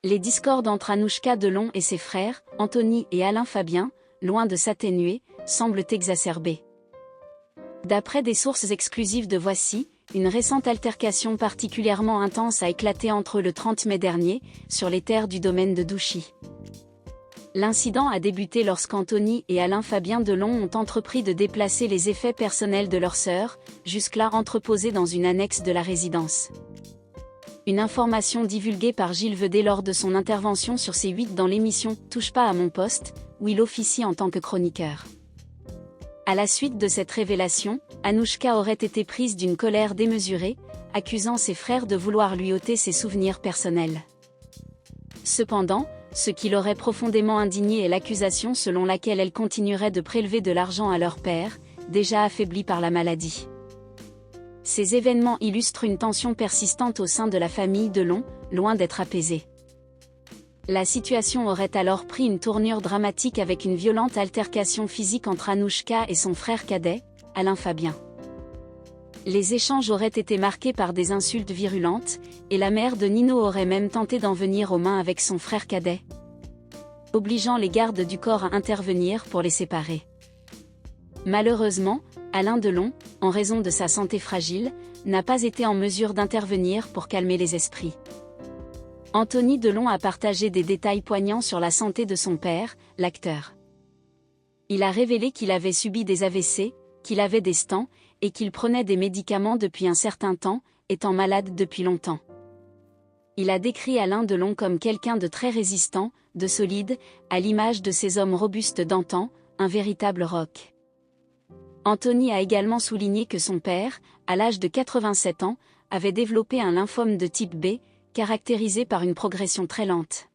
Les discordes entre Anouchka Delon et ses frères, Anthony et Alain Fabien, loin de s'atténuer, semblent exacerbées. D'après des sources exclusives de Voici, une récente altercation particulièrement intense a éclaté entre eux le 30 mai dernier, sur les terres du domaine de Douchy. L'incident a débuté lorsqu'Anthony et Alain Fabien Delon ont entrepris de déplacer les effets personnels de leur sœur, jusque-là entreposés dans une annexe de la résidence. Une information divulguée par Gilles Vedet lors de son intervention sur C8 dans l'émission « Touche pas à mon poste », où il officie en tant que chroniqueur. À la suite de cette révélation, Anouchka aurait été prise d'une colère démesurée, accusant ses frères de vouloir lui ôter ses souvenirs personnels. Cependant, ce qui l'aurait profondément indignée est l'accusation selon laquelle elle continuerait de prélever de l'argent à leur père, déjà affaibli par la maladie. Ces événements illustrent une tension persistante au sein de la famille Delon, loin d'être apaisée. La situation aurait alors pris une tournure dramatique avec une violente altercation physique entre Anouchka et son frère cadet, Alain Fabien. Les échanges auraient été marqués par des insultes virulentes, et la mère de Nino aurait même tenté d'en venir aux mains avec son frère cadet, obligeant les gardes du corps à intervenir pour les séparer. Malheureusement, Alain Delon, en raison de sa santé fragile, n'a pas été en mesure d'intervenir pour calmer les esprits. Anthony Delon a partagé des détails poignants sur la santé de son père, l'acteur. Il a révélé qu'il avait subi des AVC, qu'il avait des stents, et qu'il prenait des médicaments depuis un certain temps, étant malade depuis longtemps. Il a décrit Alain Delon comme quelqu'un de très résistant, de solide, à l'image de ces hommes robustes d'antan, un véritable roc. Anthony a également souligné que son père, à l'âge de 87 ans, avait développé un lymphome de type B, caractérisé par une progression très lente.